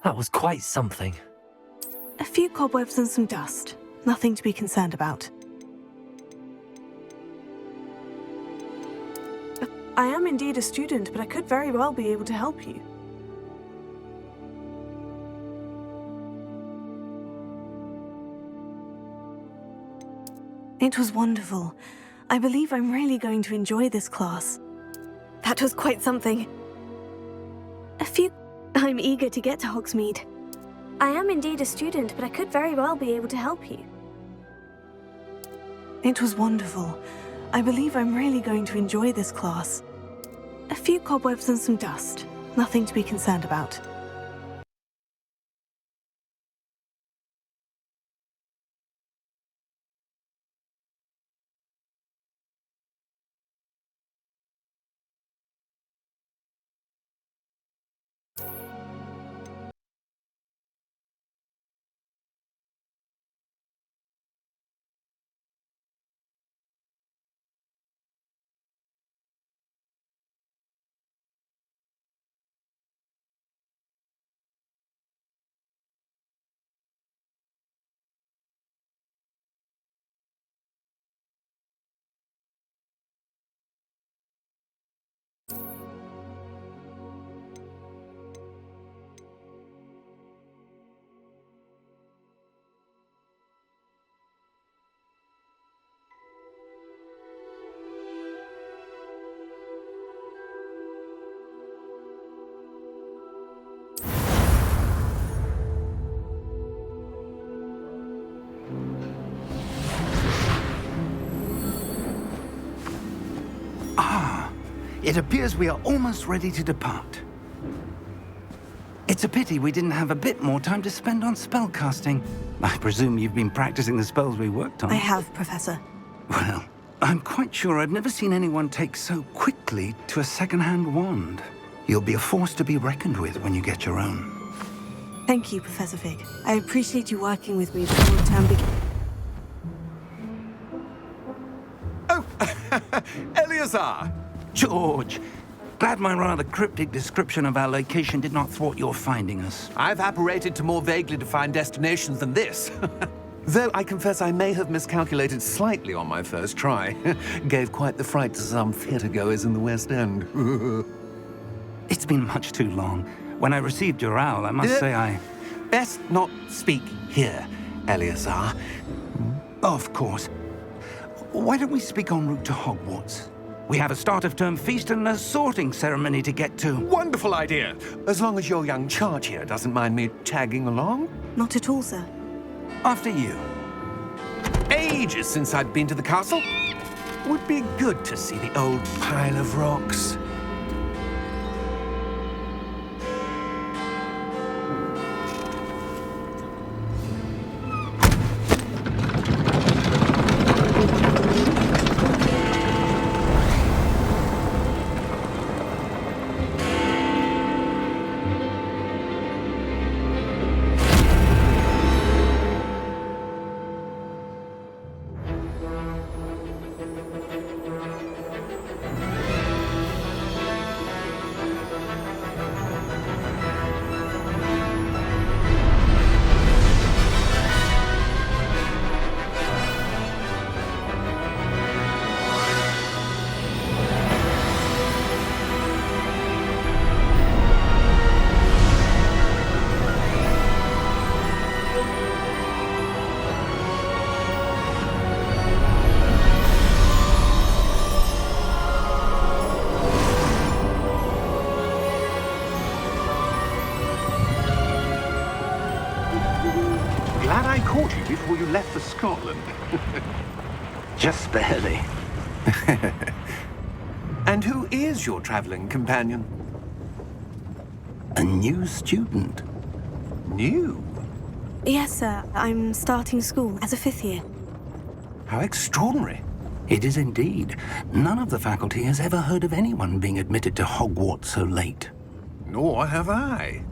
That was quite something. A few cobwebs and some dust. Nothing to be concerned about. I am indeed a student, but I could very well be able to help you. It was wonderful. I believe I'm really going to enjoy this class. That was quite something. I'm eager to get to Hogsmeade. I am indeed a student, but I could very well be able to help you. It was wonderful. I believe I'm really going to enjoy this class. A few cobwebs and some dust. Nothing to be concerned about. It appears we are almost ready to depart. It's a pity we didn't have a bit more time to spend on spellcasting. I presume you've been practicing the spells we worked on. I have, Professor. Well, I'm quite sure I've never seen anyone take so quickly to a second-hand wand. You'll be a force to be reckoned with when you get your own. Thank you, Professor Fig. I appreciate you working with me before the term begins. Oh, Eleazar! George, glad my rather cryptic description of our location did not thwart your finding us. I've apparated to more vaguely defined destinations than this. Though I confess I may have miscalculated slightly on my first try. Gave quite the fright to some theatre-goers in the West End. It's been much too long. When I received your owl, I must say I... Best not speak here, Eleazar. Of course. Why don't we speak en route to Hogwarts? We have a start-of-term feast and a sorting ceremony to get to. Wonderful idea! As long as your young charge here doesn't mind me tagging along. Not at all, sir. After you. Ages since I'd been to the castle. Would be good to see the old pile of rocks. Glad I caught you before you left for Scotland. Just barely. And who is your traveling companion? A new student. New? Yes, sir. I'm starting school as a 5th year. How extraordinary. It is indeed. None of the faculty has ever heard of anyone being admitted to Hogwarts so late. Nor have I.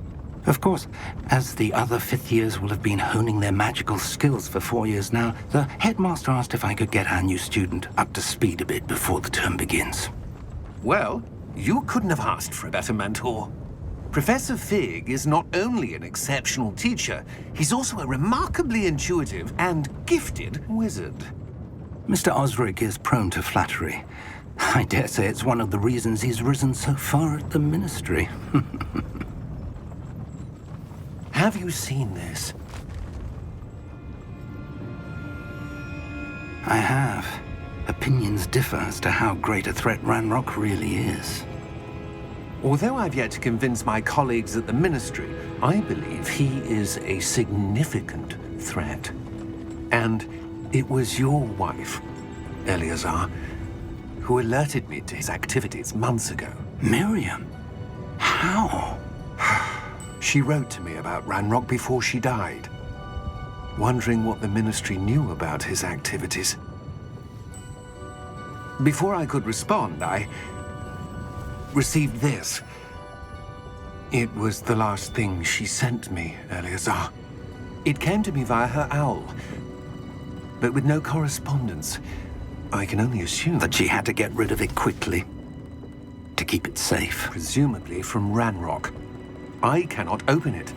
Of course, as the other 5th years will have been honing their magical skills for 4 years now, the headmaster asked if I could get our new student up to speed a bit before the term begins. Well, you couldn't have asked for a better mentor. Professor Fig is not only an exceptional teacher, he's also a remarkably intuitive and gifted wizard. Mr. Osric is prone to flattery. I dare say it's one of the reasons he's risen so far at the Ministry. Have you seen this? I have. Opinions differ as to how great a threat Ranrock really is. Although I've yet to convince my colleagues at the Ministry, I believe he is a significant threat. And it was your wife, Eleazar, who alerted me to his activities months ago. Miriam? How? She wrote to me about Ranrock before she died, wondering what the Ministry knew about his activities. Before I could respond, I received this. It was the last thing she sent me, Eleazar. It came to me via her owl, but with no correspondence. I can only assume That she had to get rid of it quickly, to keep it safe. presumably from Ranrock. I cannot open it.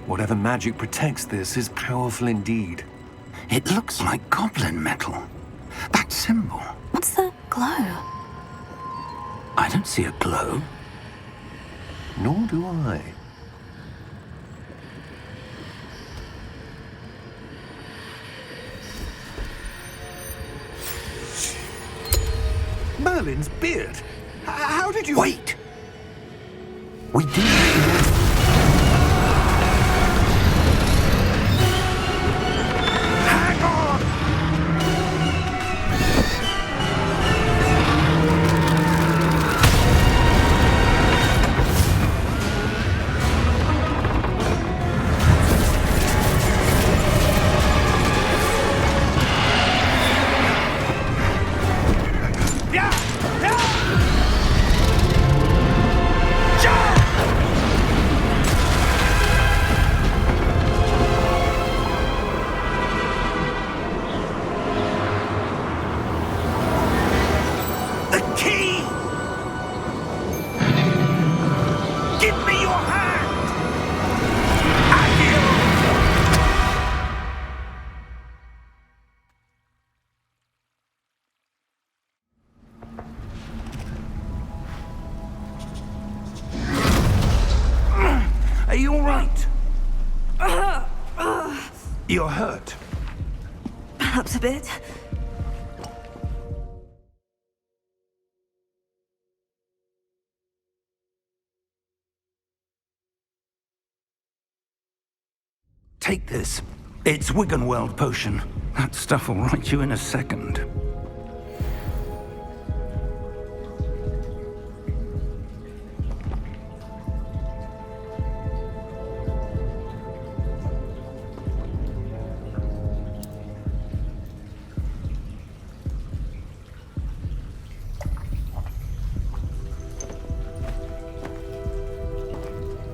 Whatever magic protects this is powerful indeed. It looks like goblin metal. That symbol. What's that glow? I don't see a glow. Nor do I. Merlin's beard. How did you... Wait! We do. Hang on! Yeah! Yeah! The key! Give me your hand! Are you all right? You're hurt. Perhaps a bit. Take this. It's Wiggenweld potion. That stuff will right you in a second.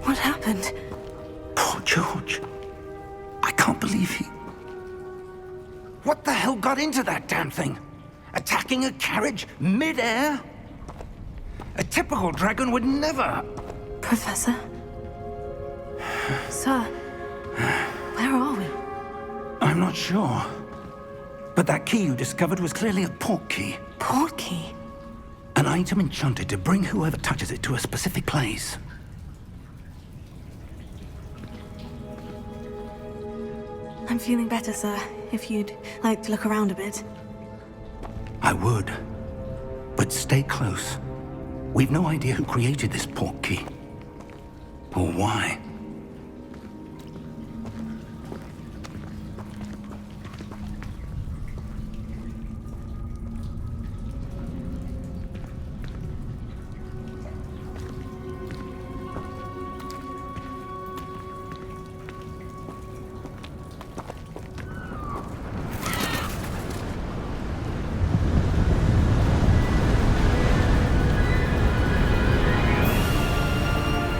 What happened? Poor George. I can't believe he... What the hell got into that damn thing? Attacking a carriage mid-air? A typical dragon would never... Professor? Sir? Where are we? I'm not sure. But that key you discovered was clearly a port key. Port key? An item enchanted to bring whoever touches it to a specific place. I'm feeling better, sir. If you'd like to look around a bit. I would. But stay close. We've no idea who created this port key. Or why.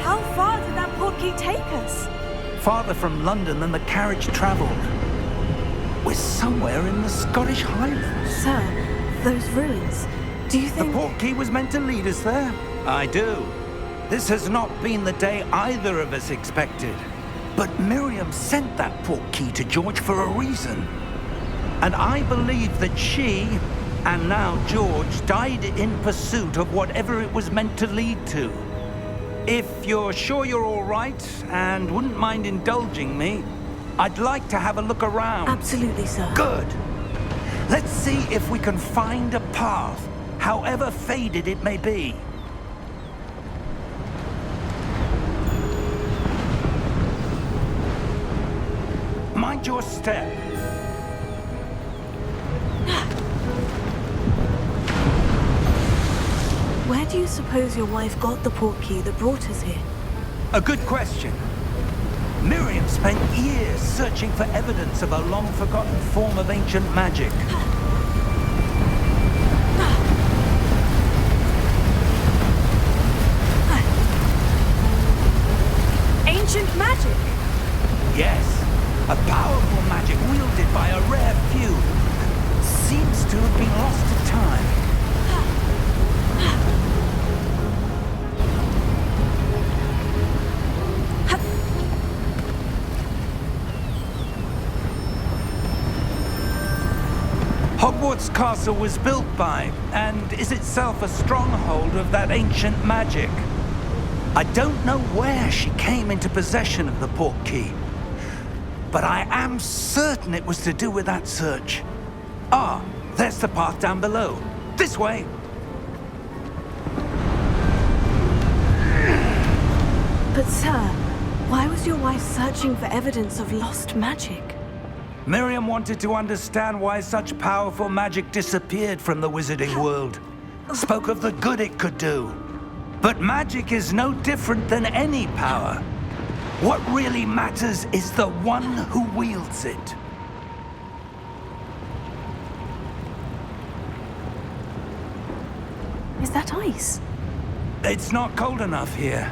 How far did that port key take us? Farther from London than the carriage traveled. We're somewhere in the Scottish Highlands. Sir, those ruins. Do you The think... port key was meant to lead us there. I do. This has not been the day either of us expected. But Miriam sent that portkey to George for a reason. And I believe that she, and now George, died in pursuit of whatever it was meant to lead to. If you're sure you're all right and wouldn't mind indulging me, I'd like to have a look around. Absolutely, sir. Good. Let's see if we can find a path, however faded it may be. Mind your step. Where do you suppose your wife got the portkey that brought us here? A good question. Miriam spent years searching for evidence of a long-forgotten form of ancient magic. Ancient magic? Yes, a powerful magic wielded by a rare few. Seems to have been lost to time. Hogwarts Castle was built by, and is itself a stronghold of that ancient magic. I don't know where she came into possession of the portkey, but I am certain it was to do with that search. Ah, there's the path down below. This way. But sir, why was your wife searching for evidence of lost magic? Miriam wanted to understand why such powerful magic disappeared from the wizarding world. Spoke of the good it could do. But magic is no different than any power. What really matters is the one who wields it. Is that ice? It's not cold enough here.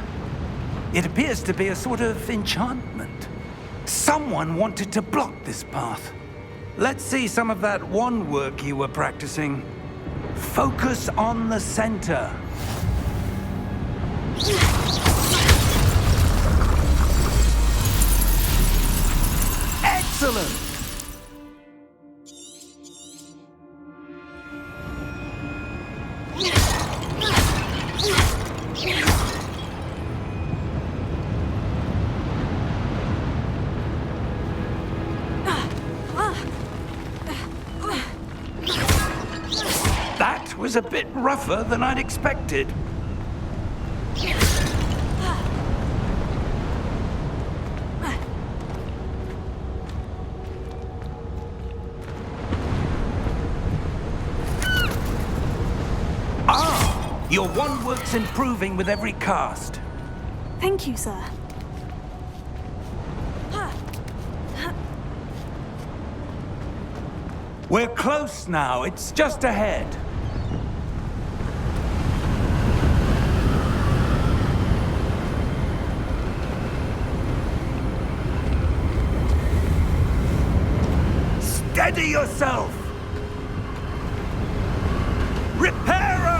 It appears to be a sort of enchantment. Someone wanted to block this path. Let's see some of that wand work you were practicing. Focus on the center. Excellent! That was a bit rougher than I'd expected. Your wand work's improving with every cast. Thank you, sir. We're close now. It's just ahead. Steady yourself! Reparo!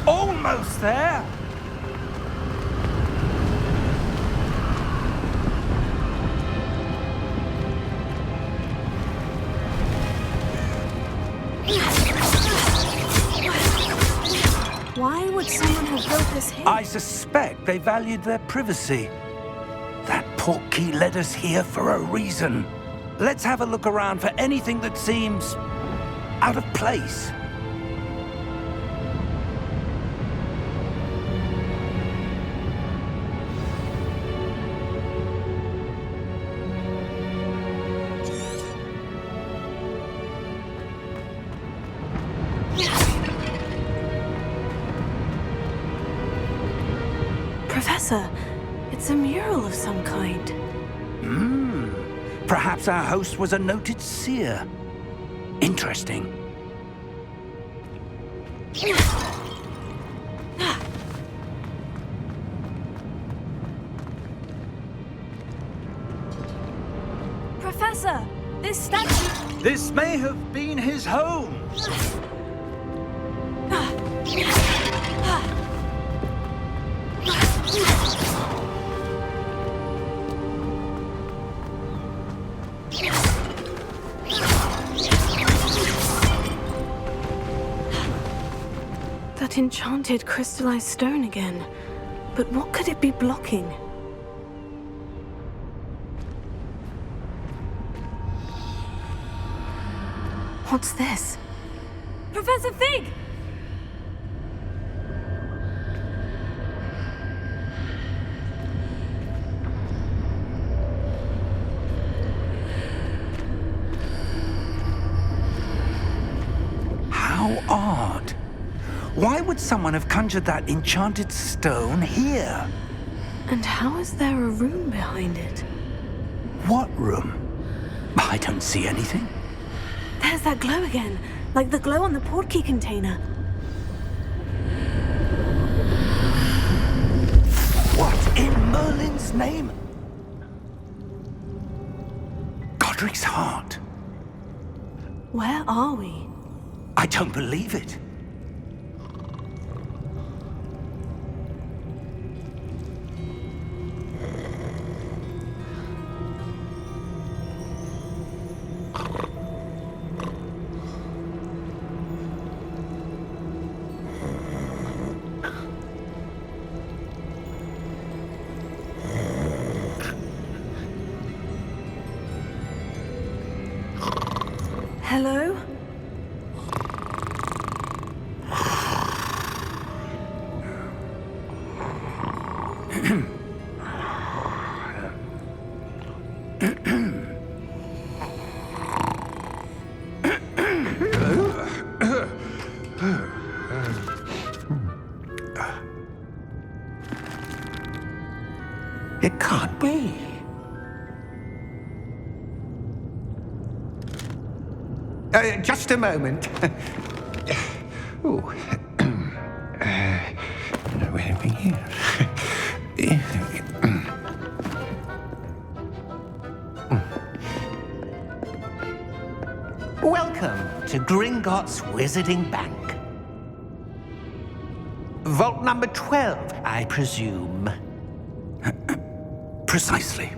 Almost there. Why would someone have built this here? I suspect they valued their privacy. That portkey led us here for a reason. Let's have a look around for anything that seems out of place. Professor, it's a mural of some kind. Perhaps our host was a noted seer. Interesting. Professor, this statue... This may have been his home. That enchanted crystallized stone again. But what could it be blocking? What's this? Professor Fig! How odd. Why would someone have conjured that enchanted stone here? And how is there a room behind it? What room? I don't see anything. There's that glow again, like the glow on the portkey container. What in Merlin's name? Godric's heart. Where are we? I don't believe it. Hello? It can't be. Just a moment. Oh. Where are we here? Welcome to Gringotts Wizarding Bank. Vault number 12, I presume. Precisely.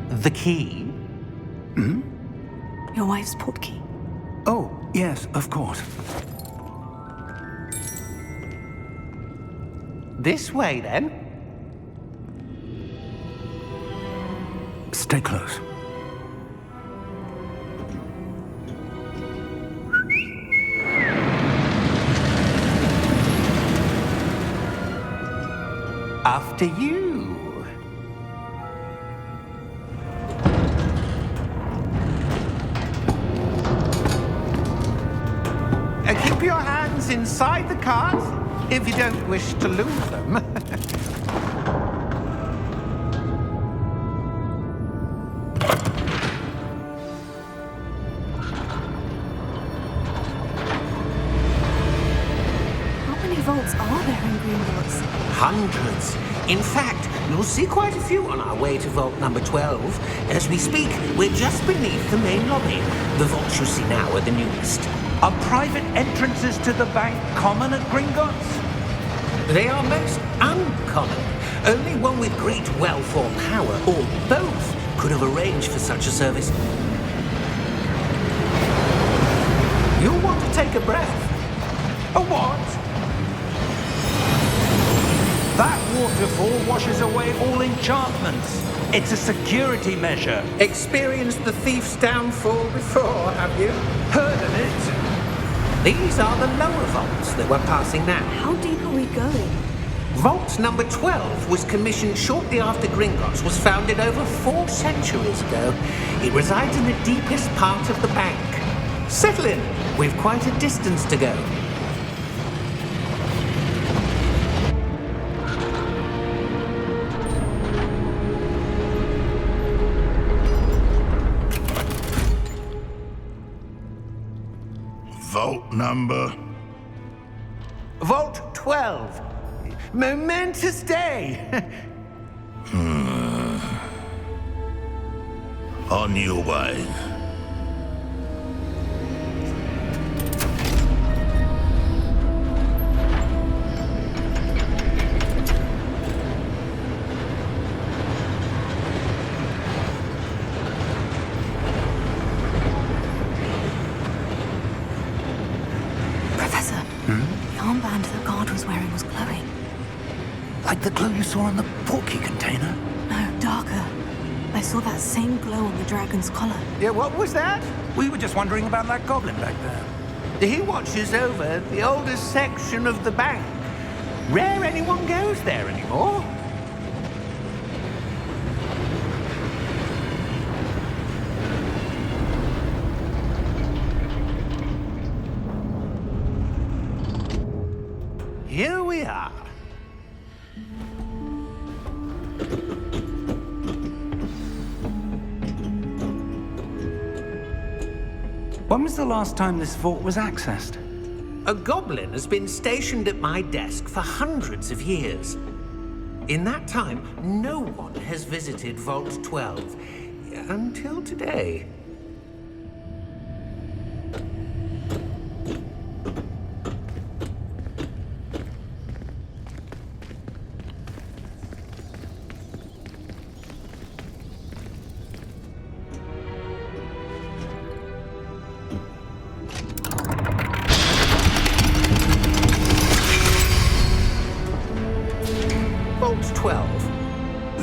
The key? Your wife's portkey. Oh, yes, of course. This way, then. Stay close. After you. Keep your hands inside the cart if you don't wish to lose them. How many vaults are there in Gringotts? Hundreds. In fact, you'll see quite a few on our way to vault number 12. As we speak, we're just beneath the main lobby. The vaults you see now are the newest. Are private entrances to the bank common at Gringotts? They are most uncommon. Only one with great wealth or power, or both, could have arranged for such a service. You'll want to take a breath. A what? That waterfall washes away all enchantments. It's a security measure. Experienced the thief's downfall before, have you? Heard of it? These are the lower vaults that we're passing now. How deep are we going? Vault number 12 was commissioned shortly after Gringotts was founded over 4 centuries ago. It resides in the deepest part of the bank. Settle in. We've quite a distance to go. vault number? Vault 12. Momentous day. On your way. Professor, the armband the guard was wearing was glowing. Like the glow you saw on the porky container? No, darker. I saw that same glow on the dragon's collar. Yeah, what was that? We were just wondering about that goblin back there. He watches over the oldest section of the bank. Rare anyone goes there anymore. Here we are. When was the last time this vault was accessed? A goblin has been stationed at my desk for hundreds of years. In that time, no one has visited Vault 12. Until today. Vault 12.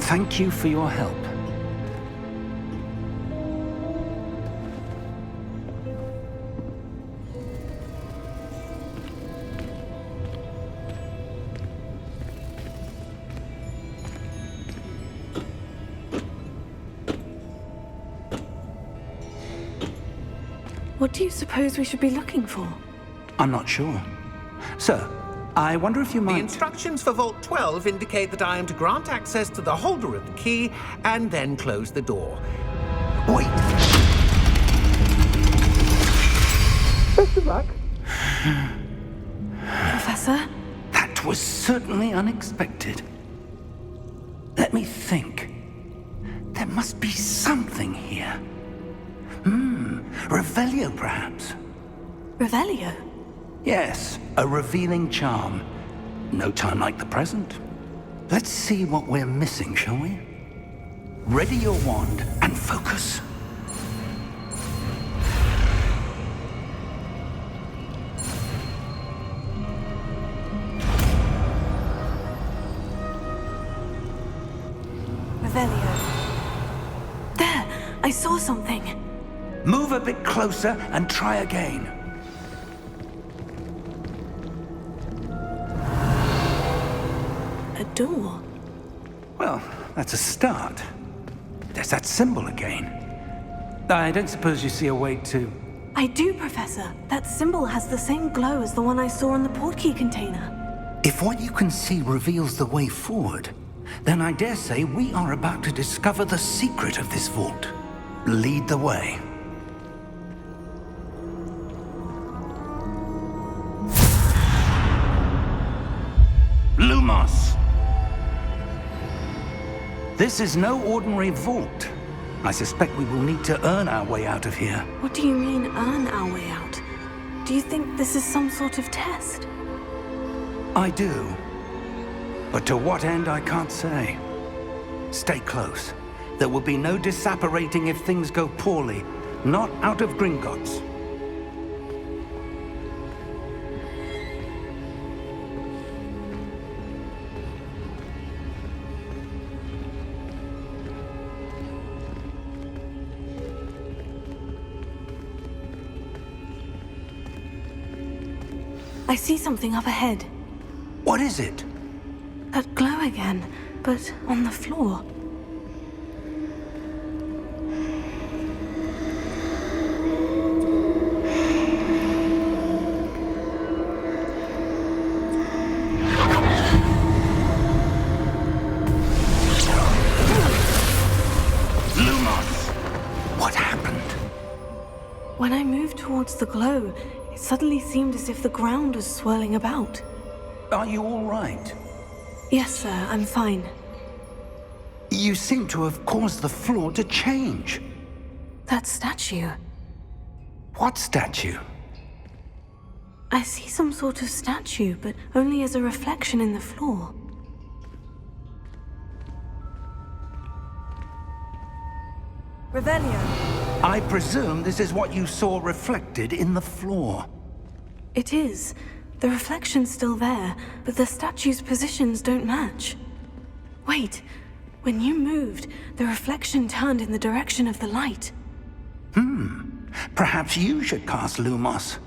Thank you for your help. What do you suppose we should be looking for? I'm not sure. Sir, I wonder if you The might... instructions for Vault 12 indicate that I am to grant access to the holder of the key and then close the door. Wait! Best of luck. Professor? That was certainly unexpected. Let me think. There must be something here. Revelio, perhaps? Revelio? Yes, a revealing charm. No time like the present. Let's see what we're missing, shall we? Ready your wand and focus. Revelio. There! I saw something. Move a bit closer and try again. A door. Well, that's a start. There's that symbol again. I don't suppose you see a way to... I do, Professor. That symbol has the same glow as the one I saw on the portkey container. If what you can see reveals the way forward, then I dare say we are about to discover the secret of this vault. Lead the way. Lumos! This is no ordinary vault. I suspect we will need to earn our way out of here. What do you mean, earn our way out? Do you think this is some sort of test? I do. But to what end, I can't say. Stay close. There will be no disapparating if things go poorly. Not out of Gringotts. I see something up ahead. What is it? That glow again, but on the floor. Lumos! What happened? When I moved towards the glow, It suddenly seemed as if the ground was swirling about. Are you all right? Yes, sir, I'm fine. You seem to have caused the floor to change. That statue. What statue? I see some sort of statue, but only as a reflection in the floor. Revelio. I presume this is what you saw reflected in the floor. It is. The reflection's still there, but the statue's positions don't match. Wait, when you moved, the reflection turned in the direction of the light. Perhaps you should cast Lumos.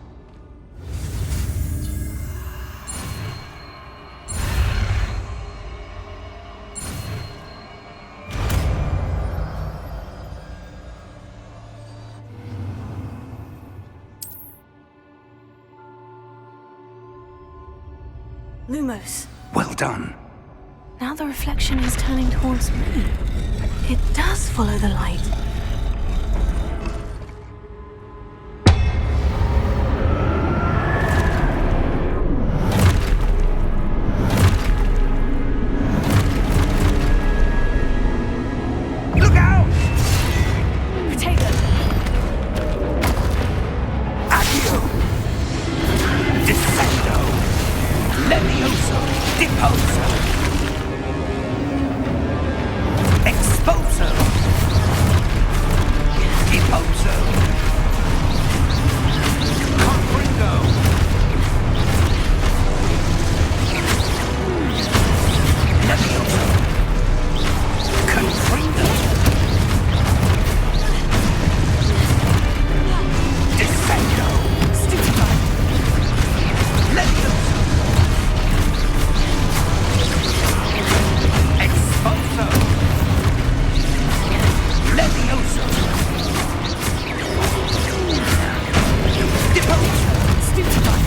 Lumos. Well done. Now the reflection is turning towards me. It does follow the light. Look out! Potato! Accio! Descendo! Levioso! Deposo! Exposo! Deposo! Confringo! Levioso! Confringo! Descendo! Stupefy! Levioso! Exposo! Levioso! Deposo! Stupefy!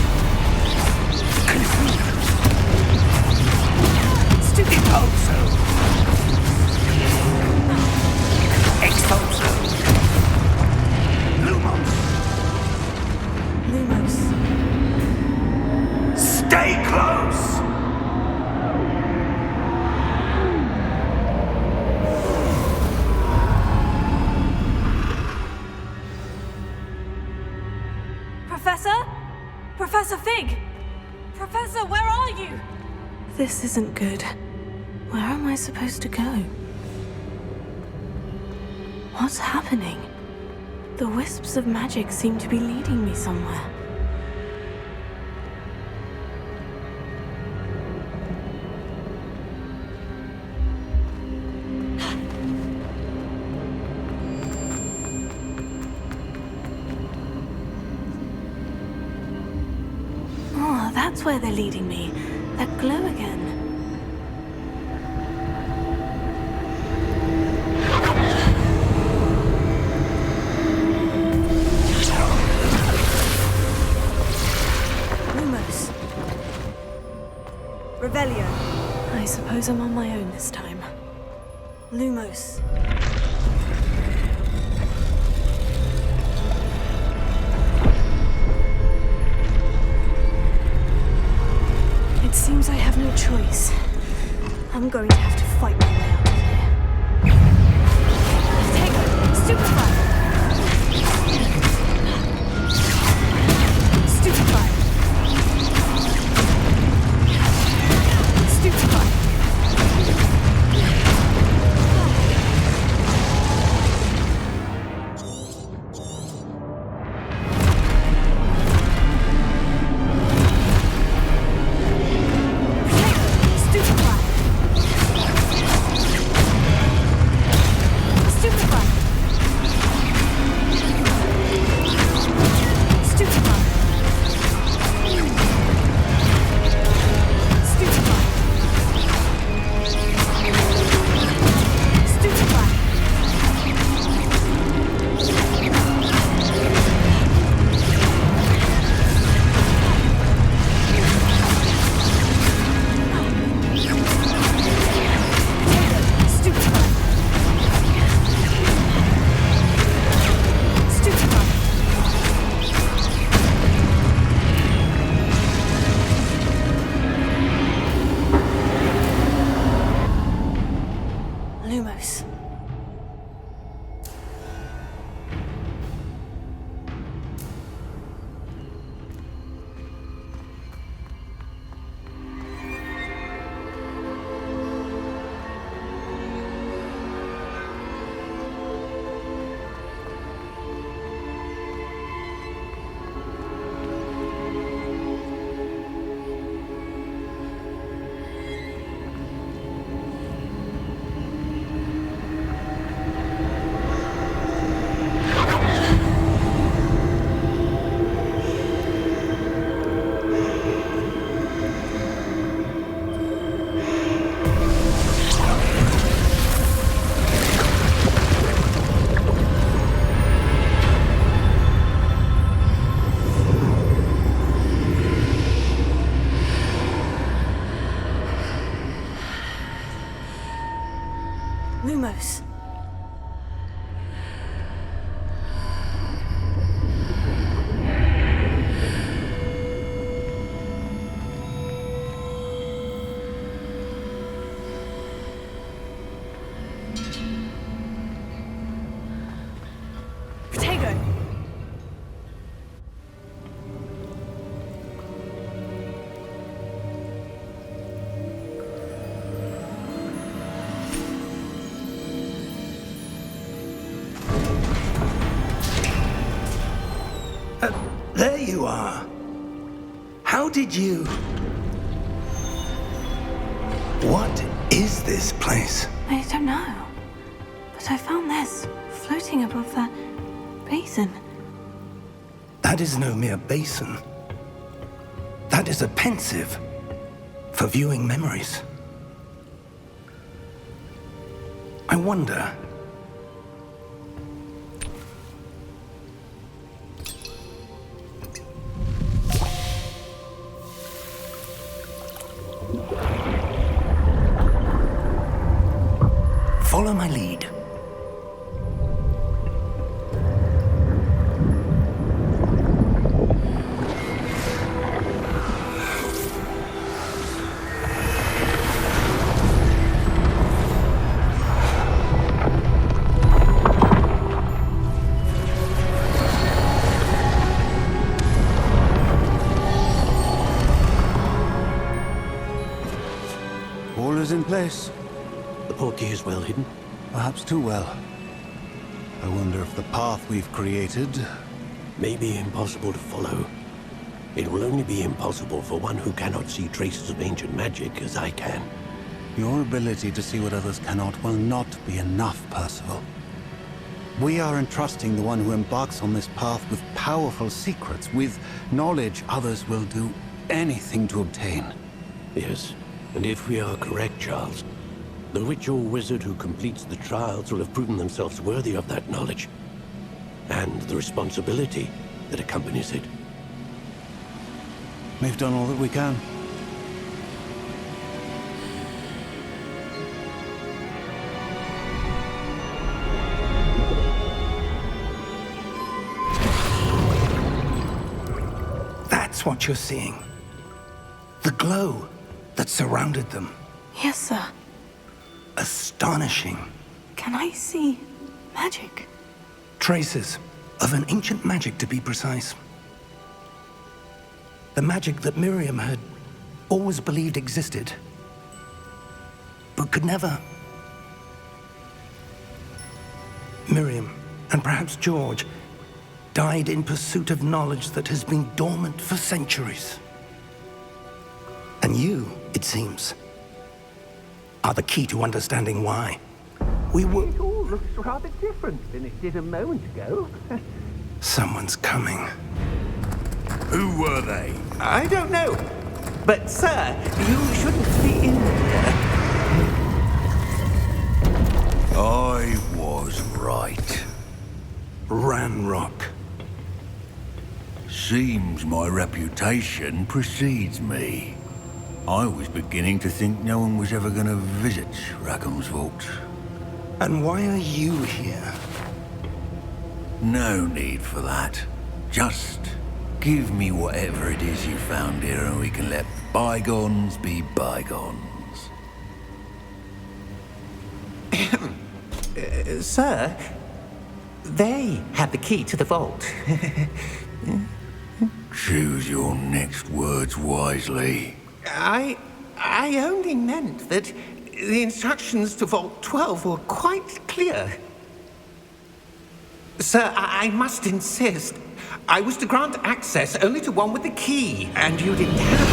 Confuso! Stupefy! Deposo! Exposo! Lumos! Lumos. Stay close! Professor? Professor Fig! Professor, where are you? This isn't good. Where am I supposed to go? What's happening? The wisps of magic seem to be leading me somewhere. Oh, that's where they're leading me. That glow again. Lumos. Revelio. I suppose I'm on my own this time. Lumos. It seems I have no choice. I'm going to have to fight my way out of here. Take it! Stupefy! Stupefy! Stupefy! Stupefy! There you are. How did you... What is this place? I don't know. But I found this floating above that basin. That is no mere basin. That is a pensive for viewing memories. I wonder... Follow my lead. All is in place. The portkey is well hidden. Perhaps too well. I wonder if the path we've created... May be impossible to follow. It will only be impossible for one who cannot see traces of ancient magic as I can. Your ability to see what others cannot will not be enough, Percival. We are entrusting the one who embarks on this path with powerful secrets, with knowledge others will do anything to obtain. Yes, and if we are correct, Charles, the witch or wizard who completes the trials will have proven themselves worthy of that knowledge, and the responsibility that accompanies it. We've done all that we can. That's what you're seeing. The glow that surrounded them. Yes, sir. Astonishing. Can I see magic? Traces of an ancient magic, to be precise. The magic that Miriam had always believed existed, but could never. Miriam, and perhaps George, died in pursuit of knowledge that has been dormant for centuries. And you, it seems, are the key to understanding why. We were... It all looks rather different than it did a moment ago. Someone's coming. Who were they? I don't know. But, sir, you shouldn't be in here. I was right. Ranrock. Seems my reputation precedes me. I was beginning to think no one was ever going to visit Rackham's vault. And why are you here? No need for that. Just give me whatever it is you found here and we can let bygones be bygones. Sir, they had the key to the vault. Choose your next words wisely. I only meant that the instructions to Vault 12 were quite clear. Sir, I must insist. I was to grant access only to one with the key, and you didn't have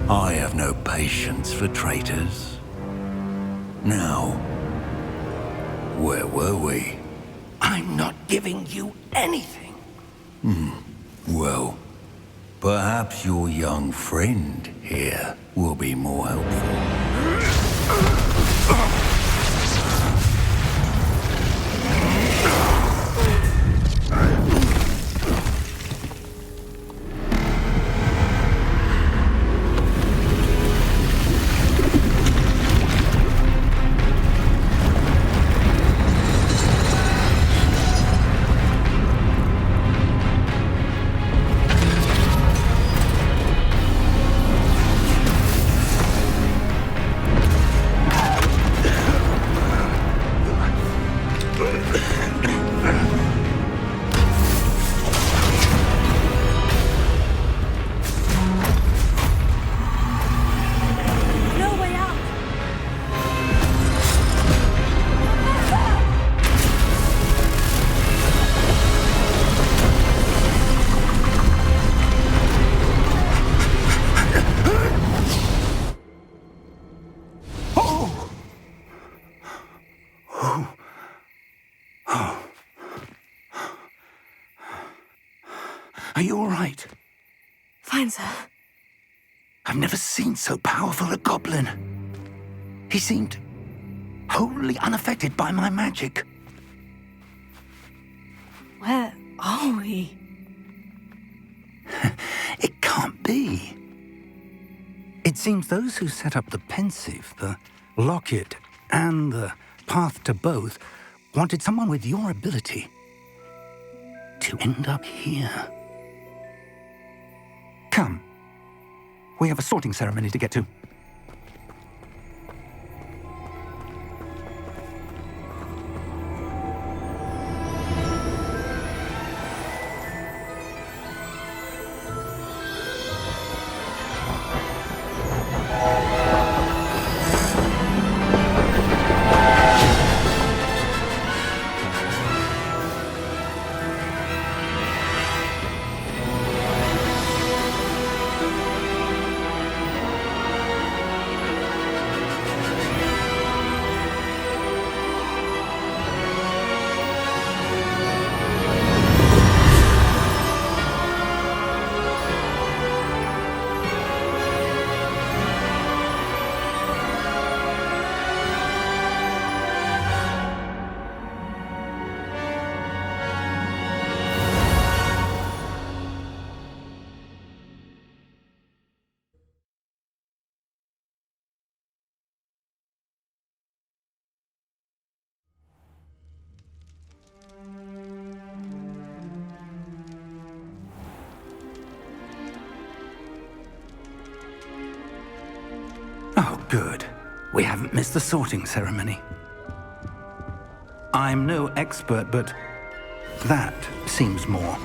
it. I have no patience for traitors. Now, where were we? I'm not giving you anything. Well, perhaps your young friend here will be more helpful. Are you all right? Fine, sir. I've never seen so powerful a goblin. He seemed wholly unaffected by my magic. Where are we? It can't be. It seems those who set up the pensive, the locket, and the path to both wanted someone with your ability to end up here. Come. We have a sorting ceremony to get to. Oh, good. We haven't missed the sorting ceremony. I'm no expert, but that seems more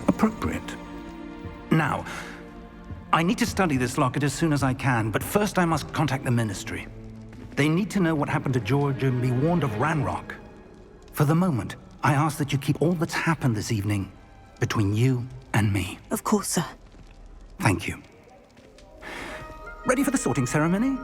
appropriate. Now, I need to study this locket as soon as I can, but first I must contact the Ministry. They need to know what happened to George and be warned of Ranrock. For the moment, I ask that you keep all that's happened this evening between you and me. Of course, sir. Thank you. Ready for the sorting ceremony?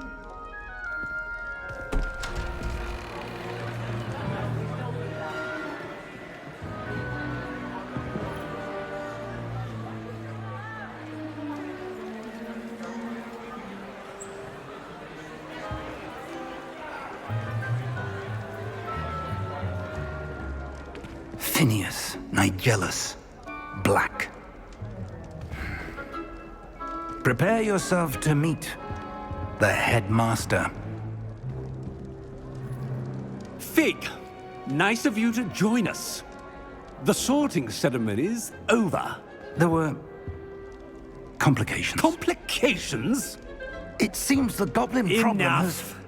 Phineas, Nigellus, Black. Prepare yourself to meet the headmaster. Fig, nice of you to join us. The sorting ceremony's over. There were complications. Complications? It seems the goblin problem has... Enough.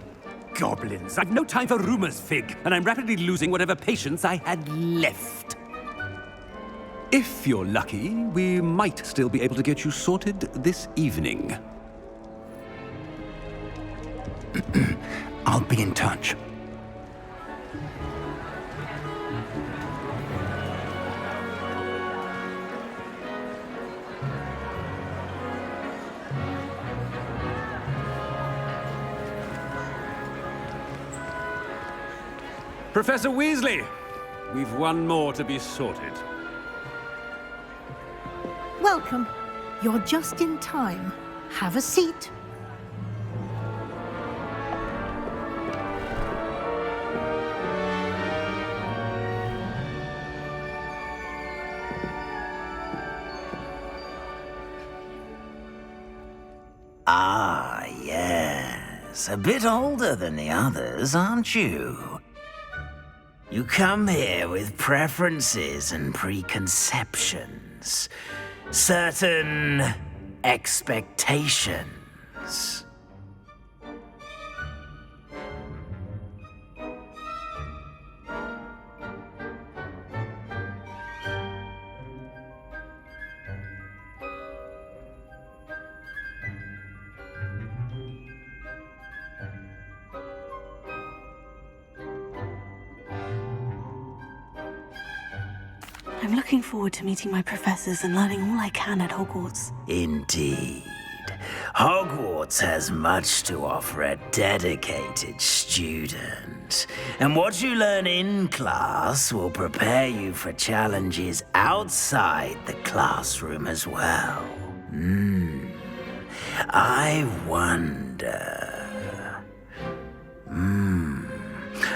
Goblins. I've no time for rumors, Fig, and I'm rapidly losing whatever patience I had left. If you're lucky, we might still be able to get you sorted this evening. I'll be in touch. Professor Weasley, we've one more to be sorted. Welcome. You're just in time. Have a seat. Ah, yes. A bit older than the others, aren't you? You come here with preferences and preconceptions. Certain expectations. I'm looking forward to meeting my professors and learning all I can at Hogwarts. Indeed. Hogwarts has much to offer a dedicated student, and what you learn in class will prepare you for challenges outside the classroom as well. I wonder...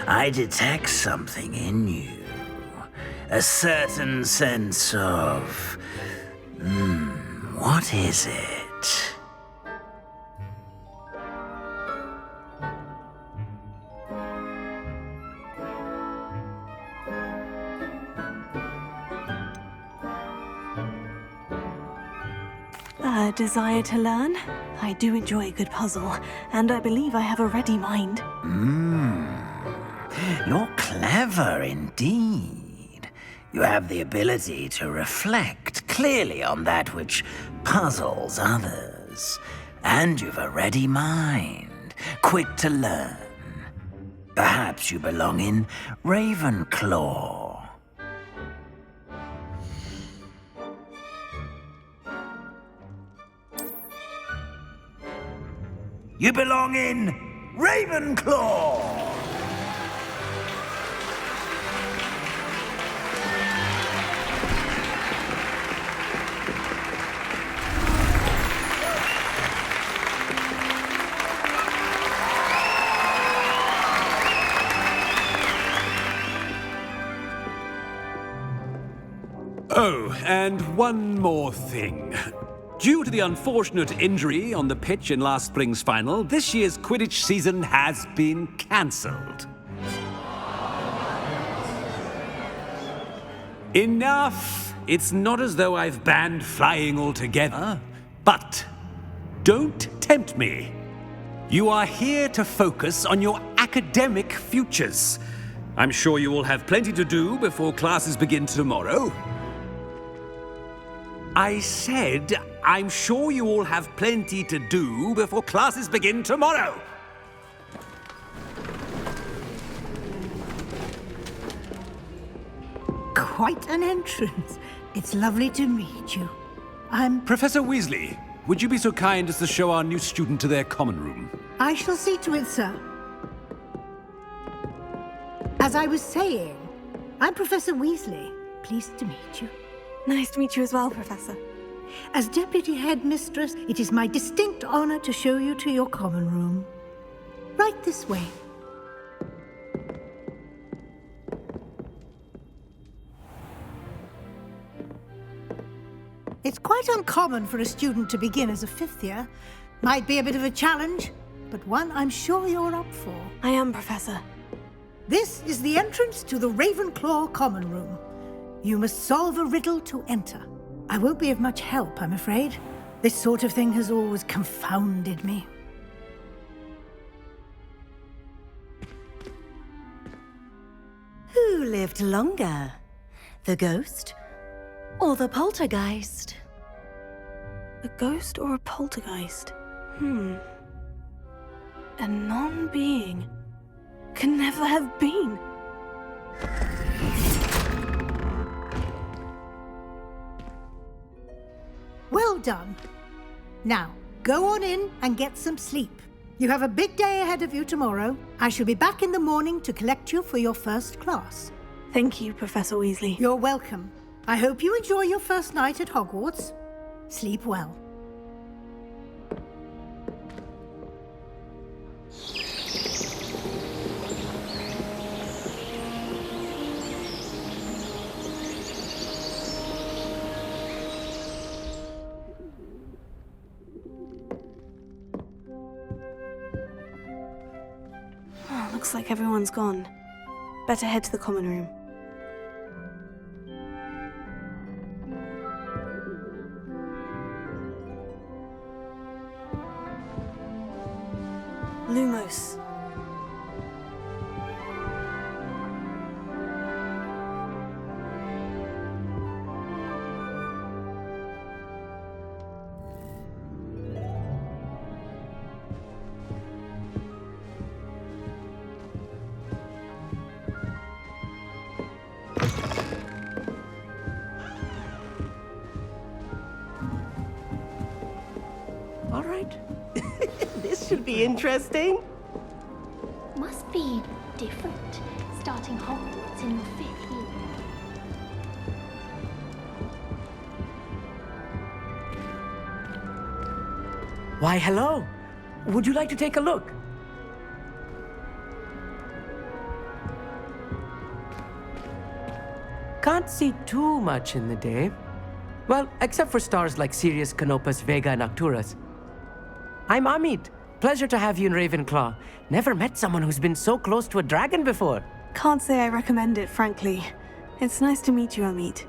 I detect something in you. A certain sense of... what is it? A desire to learn? I do enjoy a good puzzle, and I believe I have a ready mind. You're clever indeed. You have the ability to reflect clearly on that which puzzles others. And you've a ready mind, quick to learn. Perhaps you belong in Ravenclaw. You belong in Ravenclaw! Oh, and one more thing. Due to the unfortunate injury on the pitch in last spring's final, this year's Quidditch season has been cancelled. Enough! It's not as though I've banned flying altogether, but don't tempt me. You are here to focus on your academic futures. I'm sure you will have plenty to do before classes begin tomorrow. I said, I'm sure you all have plenty to do before classes begin tomorrow. Quite an entrance. It's lovely to meet you. I'm... Professor Weasley, would you be so kind as to show our new student to their common room? I shall see to it, sir. As I was saying, I'm Professor Weasley. Pleased to meet you. Nice to meet you as well, Professor. As Deputy Headmistress, it is my distinct honor to show you to your common room. Right this way. It's quite uncommon for a student to begin as a fifth year. Might be a bit of a challenge, but one I'm sure you're up for. I am, Professor. This is the entrance to the Ravenclaw common room. You must solve a riddle to enter. I won't be of much help, I'm afraid. This sort of thing has always confounded me. Who lived longer? The ghost or the poltergeist? A ghost or a poltergeist? A non-being can never have been. Well done. Now, go on in and get some sleep. You have a big day ahead of you tomorrow. I shall be back in the morning to collect you for your first class. Thank you, Professor Weasley. You're welcome. I hope you enjoy your first night at Hogwarts. Sleep well. Looks like everyone's gone. Better head to the common room. Lumos. All right. should be interesting. Must be different, starting Hogwarts in your 5th year. Why, hello. Would you like to take a look? Can't see too much in the day. Well, except for stars like Sirius, Canopus, Vega, and Arcturus. I'm Amit. Pleasure to have you in Ravenclaw. Never met someone who's been so close to a dragon before. Can't say I recommend it, frankly. It's nice to meet you, Amit.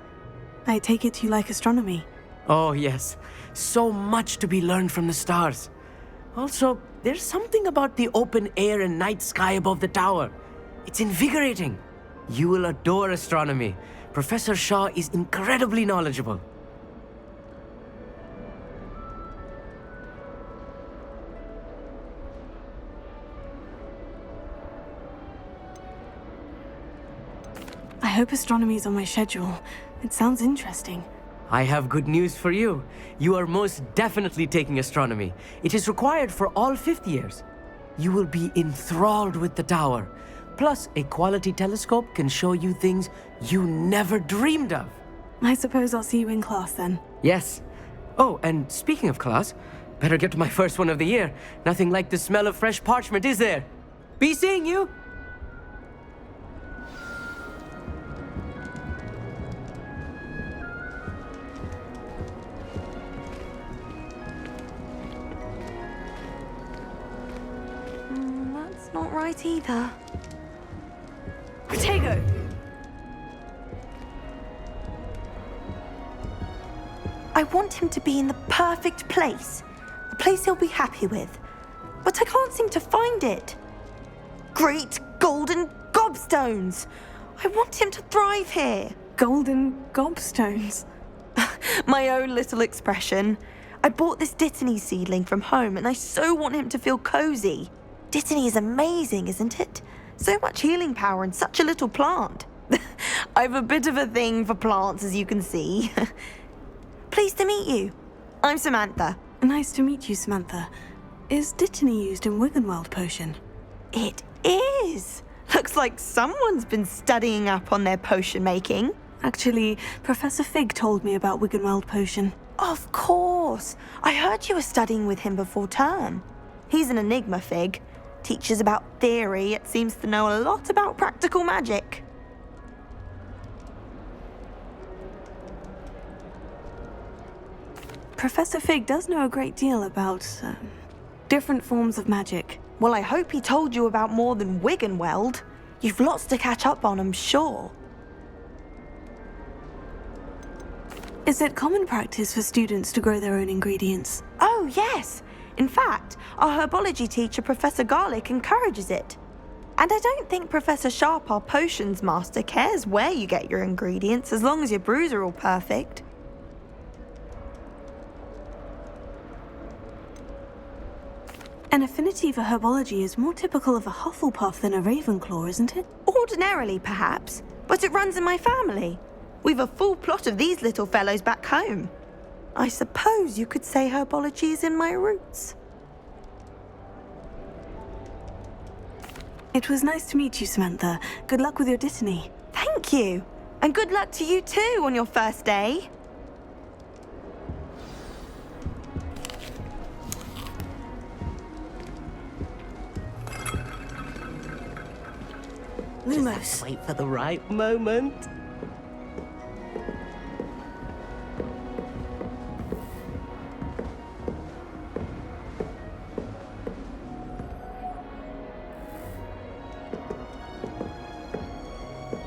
I take it you like astronomy. Oh, yes. So much to be learned from the stars. Also, there's something about the open air and night sky above the tower. It's invigorating. You will adore astronomy. Professor Shaw is incredibly knowledgeable. I hope astronomy's on my schedule. It sounds interesting. I have good news for you. You are most definitely taking astronomy. It is required for all 5th years. You will be enthralled with the tower. Plus, a quality telescope can show you things you never dreamed of. I suppose I'll see you in class then. Yes. Oh, and speaking of class, better get to my first one of the year. Nothing like the smell of fresh parchment, is there? Be seeing you! That's not right either. Protego! I want him to be in the perfect place. A place he'll be happy with. But I can't seem to find it. Great golden gobstones! I want him to thrive here. Golden gobstones? My own little expression. I bought this Dittany seedling from home and I so want him to feel cozy. Dittany is amazing, isn't it? So much healing power in such a little plant. I've a bit of a thing for plants, as you can see. Pleased to meet you. I'm Samantha. Nice to meet you, Samantha. Is Dittany used in Wiggenweld potion? It is. Looks like someone's been studying up on their potion making. Actually, Professor Fig told me about Wiggenweld potion. Of course. I heard you were studying with him before term. He's an enigma, Fig. Teaches about theory, yet seems to know a lot about practical magic. Professor Fig does know a great deal about different forms of magic. Well, I hope he told you about more than Wiggenweld. You've lots to catch up on, I'm sure. Is it common practice for students to grow their own ingredients? Oh, yes. In fact, our herbology teacher, Professor Garlick, encourages it. And I don't think Professor Sharp, our potions master, cares where you get your ingredients, as long as your brews are all perfect. An affinity for herbology is more typical of a Hufflepuff than a Ravenclaw, isn't it? Ordinarily, perhaps, but it runs in my family. We've a full plot of these little fellows back home. I suppose you could say herbology is in my roots. It was nice to meet you, Samantha. Good luck with your Dittany. Thank you. And good luck to you too on your first day. Lumos. Wait for the right moment.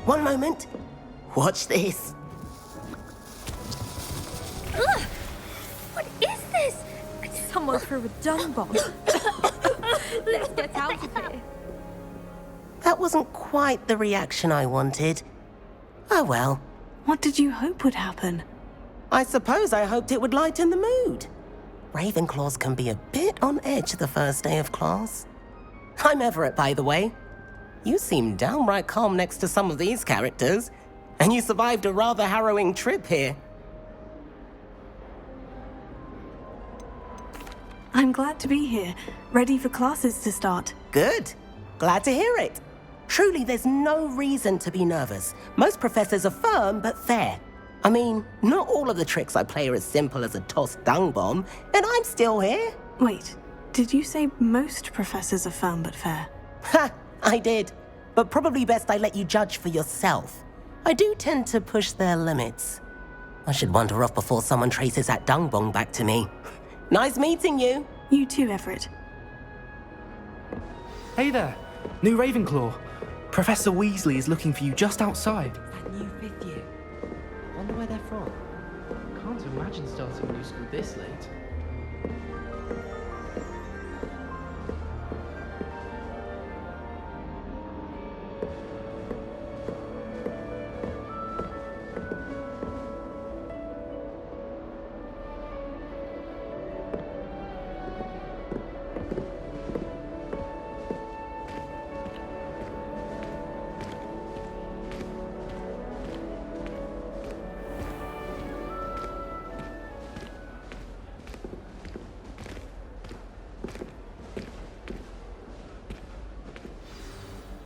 One moment. Watch this. Ugh! What is this? Someone threw a dung bomb. Let's get out of here. That wasn't quite the reaction I wanted. Oh well. What did you hope would happen? I suppose I hoped it would lighten the mood. Ravenclaws can be a bit on edge the first day of class. I'm Everett, by the way. You seem downright calm next to some of these characters, and you survived a rather harrowing trip here. I'm glad to be here, ready for classes to start. Good. Glad to hear it. Truly, there's no reason to be nervous. Most professors are firm but fair. I mean, not all of the tricks I play are as simple as a tossed dung bomb, and I'm still here. Wait, did you say most professors are firm but fair? Ha! I did. But probably best I let you judge for yourself. I do tend to push their limits. I should wander off before someone traces that dung bomb back to me. Nice meeting you. You too, Everett. Hey there, new Ravenclaw. Professor Weasley is looking for you just outside. That new fifth year. Wonder where they're from. Can't imagine starting a new school this late.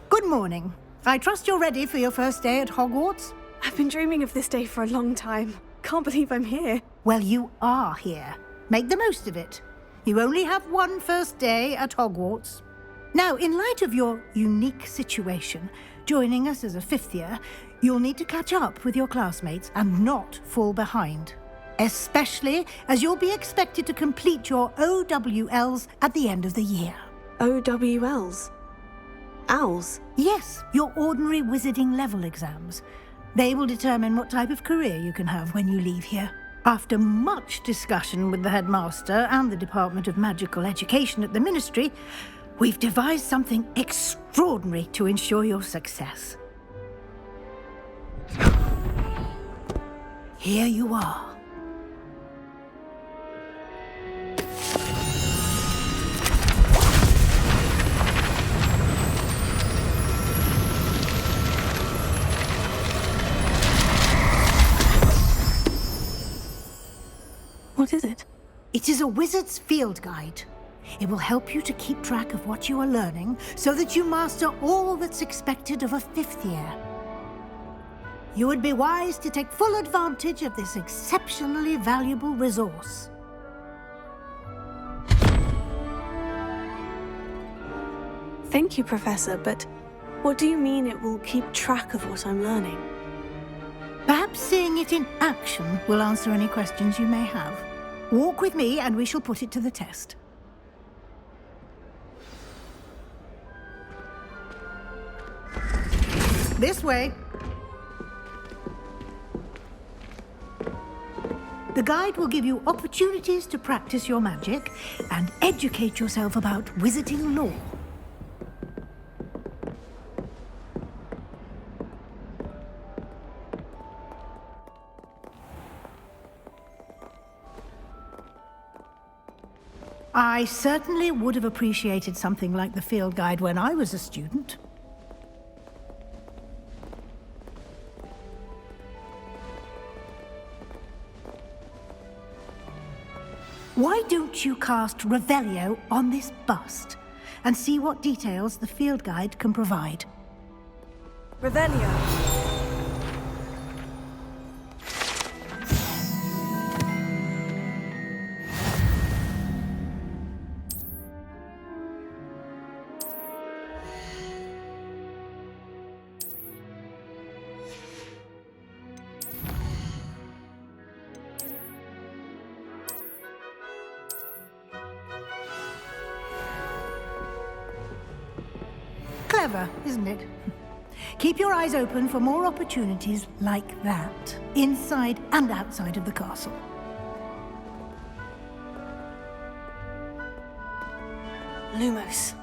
Good morning. I trust you're ready for your first day at Hogwarts? I've been dreaming of this day for a long time. Can't believe I'm here. Well, you are here. Make the most of it. You only have one first day at Hogwarts. Now, in light of your unique situation, joining us as a fifth year, you'll need to catch up with your classmates and not fall behind. Especially as you'll be expected to complete your OWLs at the end of the year. OWLs? Owls? Yes, your ordinary wizarding level exams. They will determine what type of career you can have when you leave here. After much discussion with the headmaster and the Department of Magical Education at the Ministry, we've devised something extraordinary to ensure your success. Here you are. What is it? It is a wizard's field guide. It will help you to keep track of what you are learning so that you master all that's expected of a fifth year. You would be wise to take full advantage of this exceptionally valuable resource. Thank you, Professor, but what do you mean it will keep track of what I'm learning? Perhaps seeing it in action will answer any questions you may have. Walk with me and we shall put it to the test. This way. The guide will give you opportunities to practice your magic and educate yourself about wizarding lore. I certainly would have appreciated something like the field guide when I was a student. Why don't you cast Revelio on this bust and see what details the field guide can provide? Revelio. Clever, isn't it? Keep your eyes open for more opportunities like that, inside and outside of the castle. Lumos.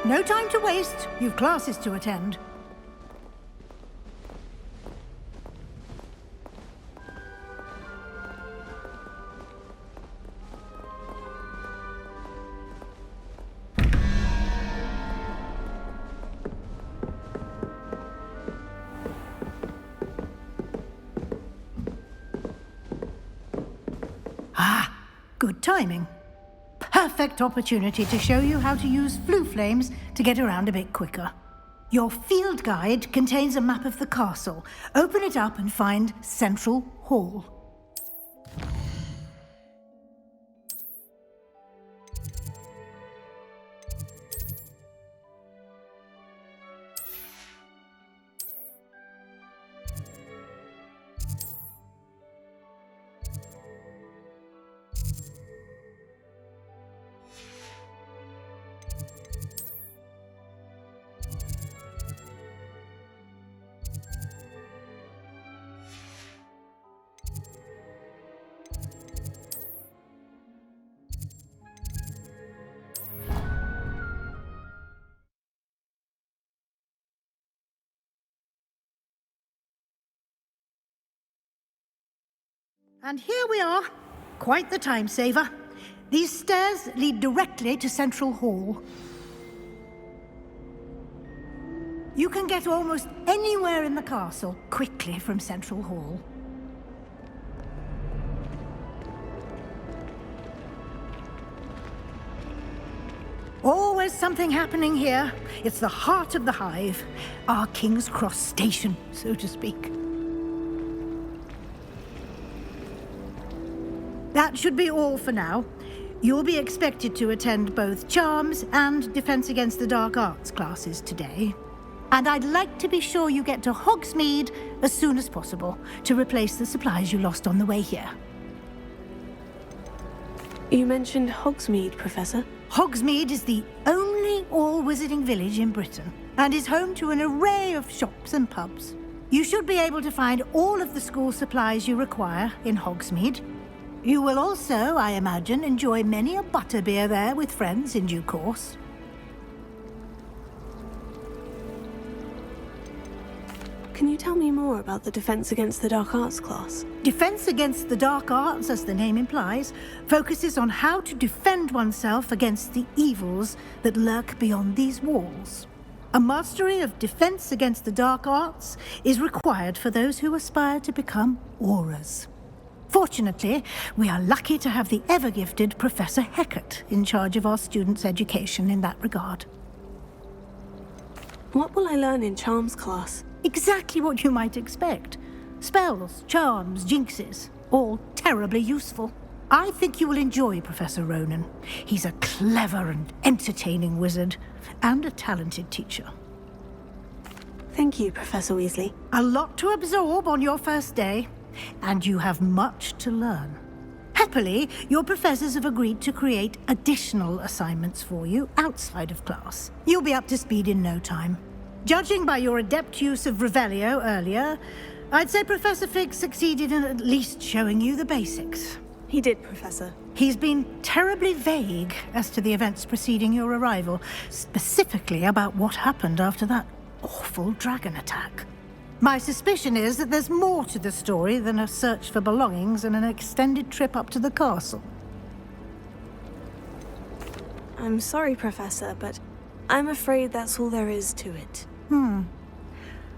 No time to waste. You've classes to attend. Good timing. Perfect opportunity to show you how to use flue flames to get around a bit quicker. Your field guide contains a map of the castle. Open it up and find Central Hall. And here we are. Quite the time saver. These stairs lead directly to Central Hall. You can get almost anywhere in the castle quickly from Central Hall. Always something happening here. It's the heart of the hive. Our King's Cross station, so to speak. That should be all for now. You'll be expected to attend both Charms and Defense Against the Dark Arts classes today. And I'd like to be sure you get to Hogsmeade as soon as possible to replace the supplies you lost on the way here. You mentioned Hogsmeade, Professor. Hogsmeade is the only all-wizarding village in Britain and is home to an array of shops and pubs. You should be able to find all of the school supplies you require in Hogsmeade. You will also, I imagine, enjoy many a butterbeer there with friends in due course. Can you tell me more about the Defense Against the Dark Arts class? Defense Against the Dark Arts, as the name implies, focuses on how to defend oneself against the evils that lurk beyond these walls. A mastery of Defense Against the Dark Arts is required for those who aspire to become Aurors. Fortunately, we are lucky to have the ever-gifted Professor Hecat in charge of our students' education in that regard. What will I learn in Charms class? Exactly what you might expect. Spells, charms, jinxes, all terribly useful. I think you will enjoy Professor Ronan. He's a clever and entertaining wizard, and a talented teacher. Thank you, Professor Weasley. A lot to absorb on your first day. And you have much to learn. Happily, your professors have agreed to create additional assignments for you outside of class. You'll be up to speed in no time. Judging by your adept use of Revelio earlier, I'd say Professor Fig succeeded in at least showing you the basics. He did, Professor. He's been terribly vague as to the events preceding your arrival, specifically about what happened after that awful dragon attack. My suspicion is that there's more to the story than a search for belongings and an extended trip up to the castle. I'm sorry, Professor, but I'm afraid that's all there is to it.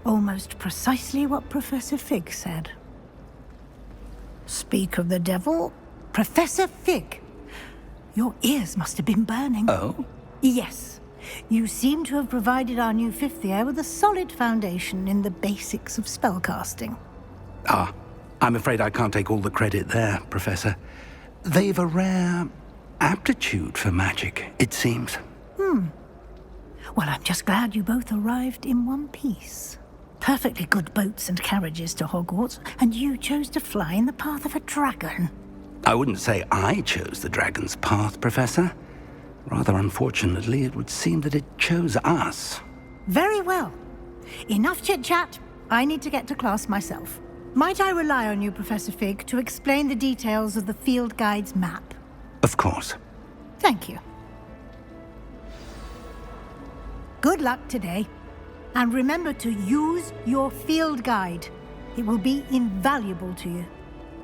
Almost precisely what Professor Fig said. Speak of the devil, Professor Fig. Your ears must have been burning. Oh? Yes. You seem to have provided our new fifth year with a solid foundation in the basics of spellcasting. Ah, I'm afraid I can't take all the credit there, Professor. They've a rare aptitude for magic, it seems. Well, I'm just glad you both arrived in one piece. Perfectly good boats and carriages to Hogwarts, and you chose to fly in the path of a dragon. I wouldn't say I chose the dragon's path, Professor. Rather unfortunately, it would seem that it chose us. Very well. Enough chit-chat. I need to get to class myself. Might I rely on you, Professor Fig, to explain the details of the field guide's map? Of course. Thank you. Good luck today. And remember to use your field guide. It will be invaluable to you.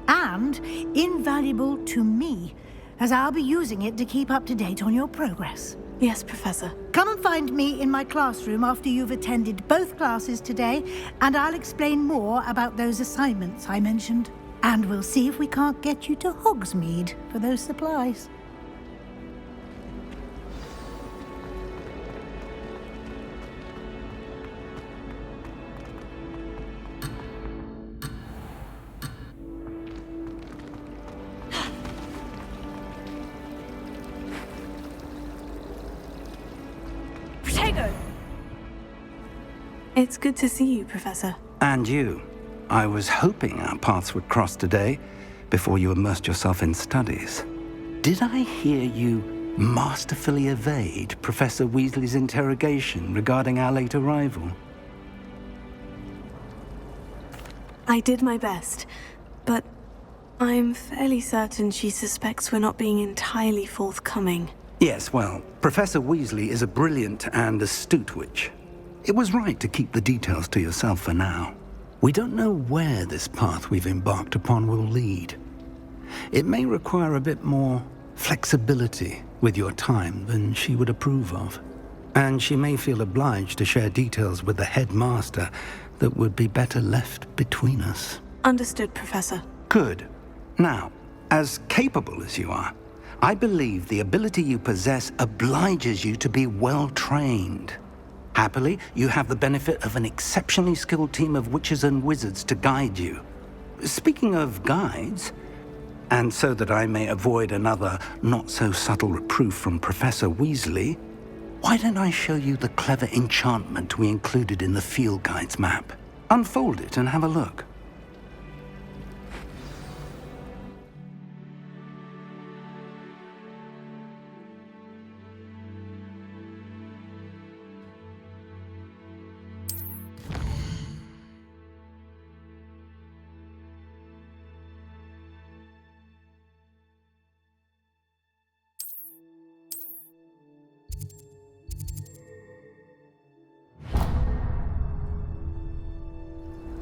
And invaluable to me, as I'll be using it to keep up to date on your progress. Yes, Professor. Come and find me in my classroom after you've attended both classes today, and I'll explain more about those assignments I mentioned. And we'll see if we can't get you to Hogsmeade for those supplies. It's good to see you, Professor. And you. I was hoping our paths would cross today, before you immersed yourself in studies. Did I hear you masterfully evade Professor Weasley's interrogation regarding our late arrival? I did my best, but I'm fairly certain she suspects we're not being entirely forthcoming. Yes, well, Professor Weasley is a brilliant and astute witch. It was right to keep the details to yourself for now. We don't know where this path we've embarked upon will lead. It may require a bit more flexibility with your time than she would approve of. And she may feel obliged to share details with the headmaster that would be better left between us. Understood, Professor. Good. Now, as capable as you are, I believe the ability you possess obliges you to be well trained. Happily, you have the benefit of an exceptionally skilled team of witches and wizards to guide you. Speaking of guides, and so that I may avoid another not-so-subtle reproof from Professor Weasley, why don't I show you the clever enchantment we included in the field guide's map? Unfold it and have a look.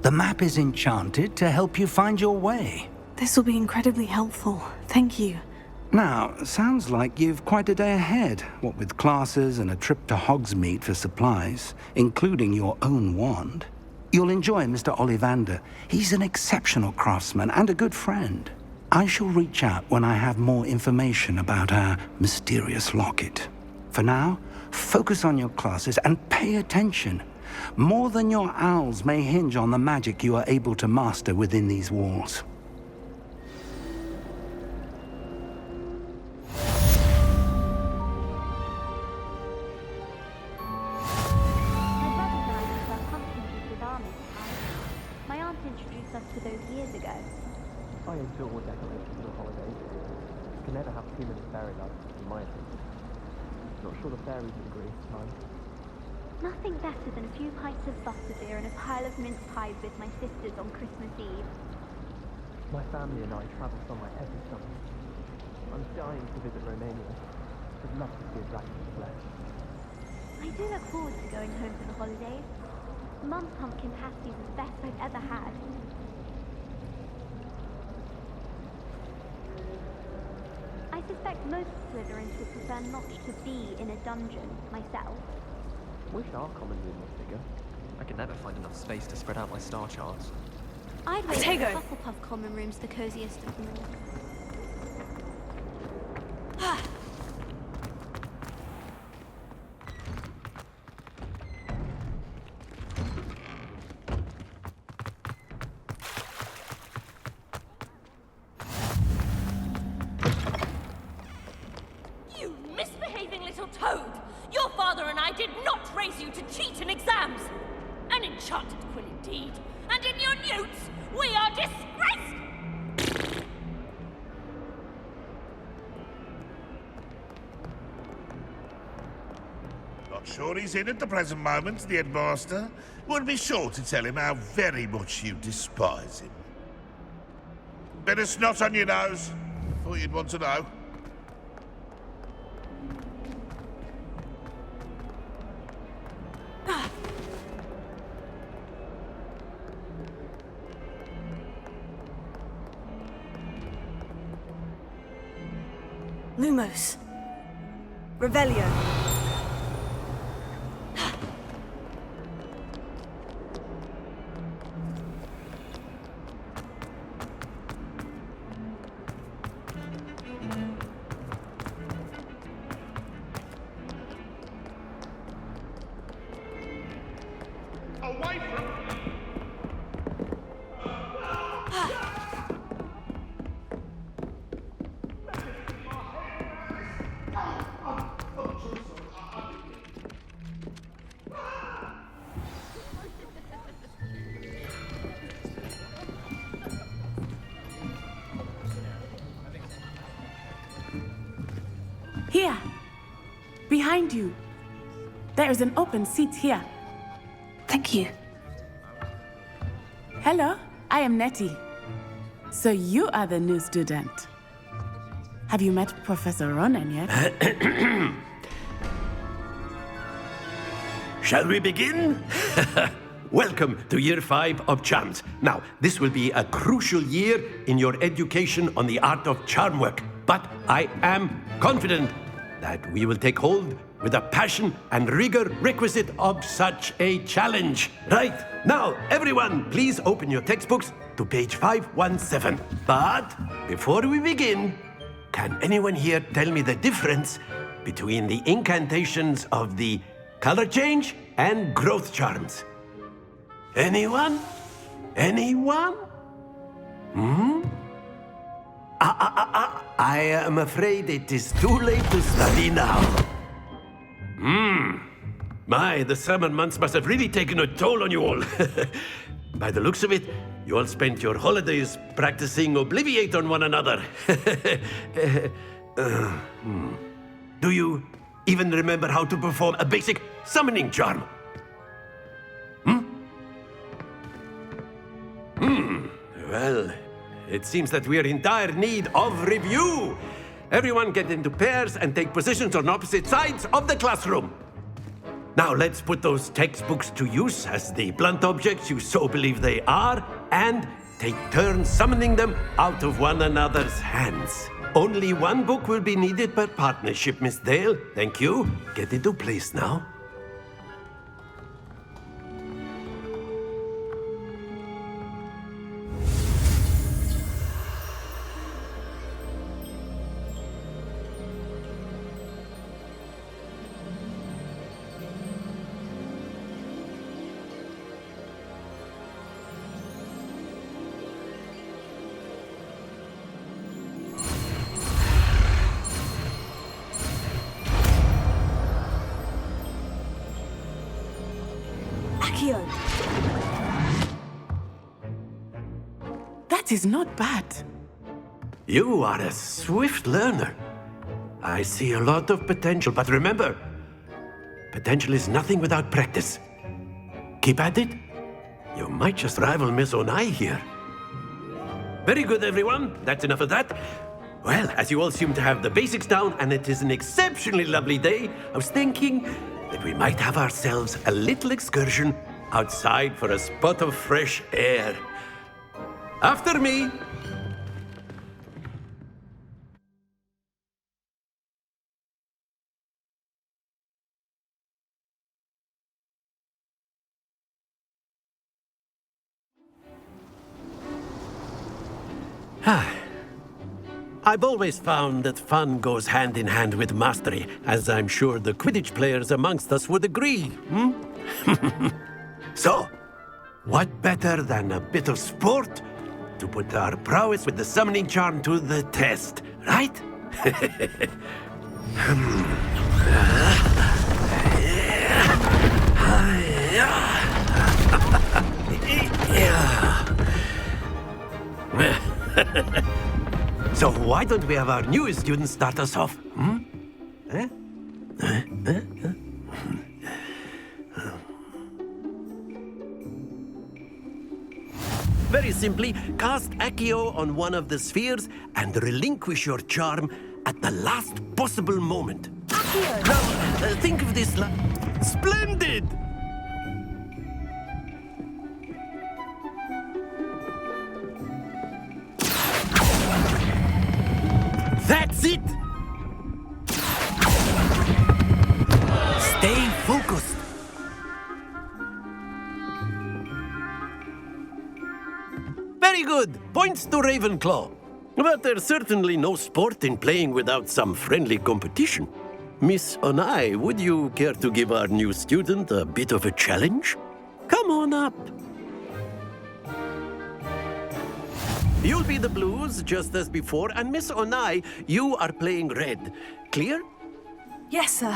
The map is enchanted to help you find your way. This will be incredibly helpful. Thank you. Now, sounds like you've quite a day ahead, what with classes and a trip to Hogsmeade for supplies, including your own wand. You'll enjoy Mr. Ollivander. He's an exceptional craftsman and a good friend. I shall reach out when I have more information about our mysterious locket. For now, focus on your classes and pay attention. More than your owls may hinge on the magic you are able to master within these walls. My aunt introduced us to those years ago. I adore decorations for the holidays. Can never have too many fairy lights, in my opinion. Not sure the fairies would agree this time. Nothing better than a few pints of butterbeer and a pile of mince pies with my sisters on Christmas Eve. My family and I travel somewhere every summer. I'm dying to visit Romania. I'd love to see a dragon's flesh. I do look forward to going home for the holidays. Mum's pumpkin pasties are the best I've ever had. I suspect most Slytherins would prefer not to be in a dungeon, myself. Wish our common room was bigger. I could never find enough space to spread out my star charts. I'd rate the Hufflepuff common room's the coziest of them all. You misbehaving little toad! Your father and I did not raise you to cheat in exams! An enchanted quill indeed! And in your newts, we are disgraced! Not sure he's in at the present moment, the headmaster. Would be sure to tell him how very much you despise him. Bit of snot on your nose. Thought you'd want to know. Lumos. Revelio. Away from... Here. Behind you. There is an open seat here. Thank you. Hello, I am Nettie. So you are the new student. Have you met Professor Ronan yet? Shall we begin? Welcome to Year 5 of Charms. Now, this will be a crucial year in your education on the art of charm work. But I am confident that we will take hold with the passion and rigor requisite of such a challenge. Right, now, everyone, please open your textbooks to page 517. But before we begin, can anyone here tell me the difference between the incantations of the color change and growth charms? Anyone? Anyone? I am afraid it is too late to study now. My, the summer months must have really taken a toll on you all. By the looks of it, you all spent your holidays practicing Obliviate on one another. Do you even remember how to perform a basic summoning charm? Well, it seems that we are in dire need of review. Everyone get into pairs and take positions on opposite sides of the classroom. Now let's put those textbooks to use as the blunt objects you so believe they are, and take turns summoning them out of one another's hands. Only one book will be needed per partnership, Miss Dale. Thank you. Get into place now. That is not bad. You are a swift learner. I see a lot of potential, but remember, potential is nothing without practice. Keep at it. You might just rival Miss Onai here. Very good, everyone. That's enough of that. Well, as you all seem to have the basics down, and it is an exceptionally lovely day, I was thinking that we might have ourselves a little excursion outside for a spot of fresh air. After me. I've always found that fun goes hand in hand with mastery, as I'm sure the Quidditch players amongst us would agree. So, what better than a bit of sport to put our prowess with the summoning charm to the test, right? So why don't we have our newest student start us off? Very simply, cast Accio on one of the spheres and relinquish your charm at the last possible moment. Now, think of this Splendid! That's it! Stay focused. Very good. Points to Ravenclaw. But there's certainly no sport in playing without some friendly competition. Miss Onai, would you care to give our new student a bit of a challenge? Come Come on up. You'll be the blues, just as before, and Miss Onai, you are playing red. Clear? Yes, sir.